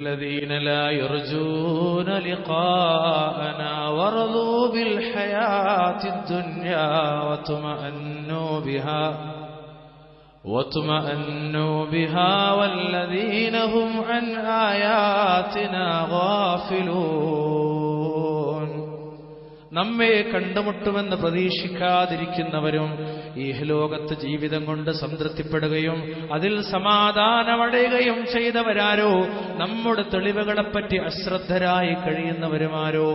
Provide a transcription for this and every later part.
الذين لا يرجون لقاءنا ورضوا بالحياة الدنيا وطمأنوا بها والذين هم عن آياتنا غافلون. നമ്മെ കണ്ടുമുട്ടുമെന്ന് പ്രതീക്ഷിക്കാതിരിക്കുന്നവരും ഇഹലോകത്ത് ജീവിതം കൊണ്ട് സംതൃപ്തിപ്പെടുകയും അതിൽ സമാധാനമടയുകയും ചെയ്തവരാരോ, നമ്മുടെ തെളിവുകളെപ്പറ്റി അശ്രദ്ധരായി കഴിയുന്നവരുമാരോ.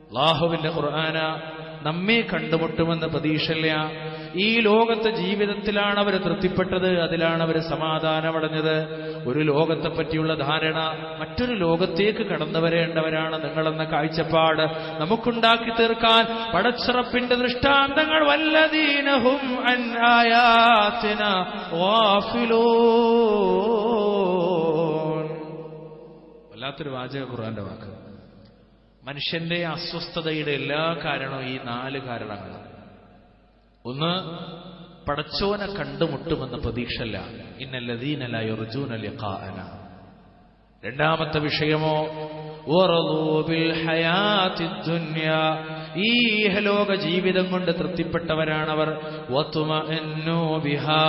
അല്ലാഹുവിന്റെ ഖുർആന നമ്മെ കണ്ടുമുട്ടുമെന്ന് പ്രതീക്ഷയില്ല. ഈ ലോകത്തെ ജീവിതത്തിലാണ് അവർ തൃപ്തിപ്പെട്ടത്, അതിലാണ് അവർ സമാധാനമടഞ്ഞത്. ഒരു ലോകത്തെ പറ്റിയുള്ള ധാരണ, മറ്റൊരു ലോകത്തേക്ക് കടന്നു വരേണ്ടവരാണ് നിങ്ങളെന്ന കാഴ്ചപ്പാട് നമുക്കുണ്ടാക്കി തീർക്കാൻ പടച്ചിറപ്പിന്റെ ദൃഷ്ടാന്തങ്ങൾ വല്ലദീനഹും അൻ ആയാതിനാ ഗാഫിലൂൻ. വല്ലാത്തൊരു വാചക ഖുർആന്റെ വാക്ക്. മനുഷ്യന്റെ അസ്വസ്ഥതയുടെ എല്ലാ കാരണവും ഈ 4 കാരണങ്ങളാണ്. ഒന്ന്, പടച്ചോനെ കണ്ടുമുട്ടുമെന്ന പ്രതീക്ഷല്ല. ഇന്നല്ലദീന ലാ യർജൂന ലിഖാഅന. രണ്ടാമത്തെ വിഷയമോ വറളൂ ബിൽ ഹയാത്തിദ് ദുനിയാ. ഈ ഇഹലോക ജീവിതം കൊണ്ട് തൃപ്തിപ്പെട്ടവരാണവർ. വതുമഅന്നു ബിഹാ.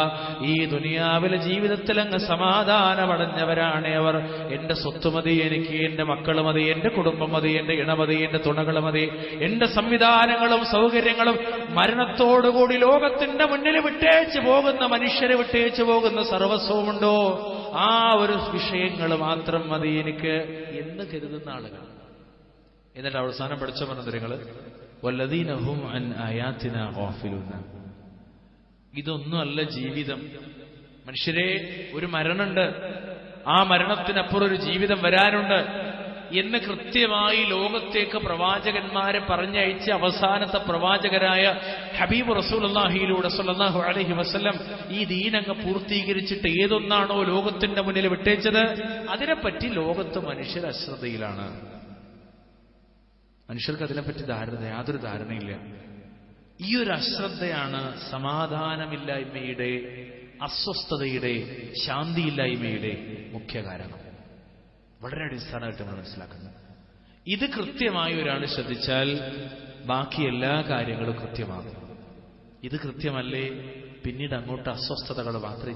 ഈ ദുനിയാവിലെ ജീവിതത്തിൽ അങ്ങ് സമാധാനമടഞ്ഞവരാണ് അവർ. എന്റെ സ്വത്ത് മതി എനിക്ക്, എന്റെ മക്കൾ മതി, എന്റെ കുടുംബം മതി, എന്റെ ഇണ മതി, എന്റെ തുണകൾ മതി, എന്റെ സംവിധാനങ്ങളും സൗകര്യങ്ങളും. മരണത്തോടുകൂടി ലോകത്തിന്റെ മുന്നിൽ വിട്ടേച്ചു പോകുന്ന, മനുഷ്യരെ വിട്ടേച്ചു പോകുന്ന സർവസ്വമുണ്ടോ, ആ ഒരു വിഷയങ്ങൾ മാത്രം മതി എനിക്ക് എന്ന് കരുതുന്ന ആളുകൾ. എന്നിട്ട് അവസാനം പഠിച്ച പറഞ്ഞത് വല്ലദീന ഹും അൻ ആയാതിനാ ഗാഫിലൂൻ. ഇതൊന്നുമല്ല ജീവിതം. മനുഷ്യരെ, ഒരു മരണമുണ്ട്, ആ മരണത്തിനപ്പുറം ഒരു ജീവിതം വരാനുണ്ട് എന്ന് കൃത്യമായി ലോകത്തേക്ക് പ്രവാചകന്മാരെ പറഞ്ഞയച്ച് അവസാനത്തെ പ്രവാചകരായ ഹബീബ് റസൂലുള്ളാഹിയിലൂടെ സ്വല്ലല്ലാഹു അലൈഹി വസല്ലം ഈ ദീനങ്ങ് പൂർത്തീകരിച്ചിട്ട് ഏതൊന്നാണോ ലോകത്തിന്റെ മുന്നിൽ വിട്ടേച്ചത്, അതിനെപ്പറ്റി ലോകത്ത് മനുഷ്യർ അശ്രദ്ധയിലാണ്. മനുഷ്യർക്ക് അതിനെപ്പറ്റി യാതൊരു ധാരണയില്ല. ഈ ഒരു അശ്രദ്ധയാണ് സമാധാനമില്ലായ്മയുടെ, അസ്വസ്ഥതയുടെ, ശാന്തിയില്ലായ്മയുടെ മുഖ്യ കാരണം. വളരെ അടിസ്ഥാനമായിട്ട് നമ്മൾ മനസ്സിലാക്കുന്നത്. ഇത് കൃത്യമായി ഒരാൾ ശ്രദ്ധിച്ചാൽ ബാക്കി എല്ലാ കാര്യങ്ങളും കൃത്യമാകും. ഇത് കൃത്യമല്ലേ, പിന്നീട് അങ്ങോട്ട് അസ്വസ്ഥതകൾ മാത്രമേ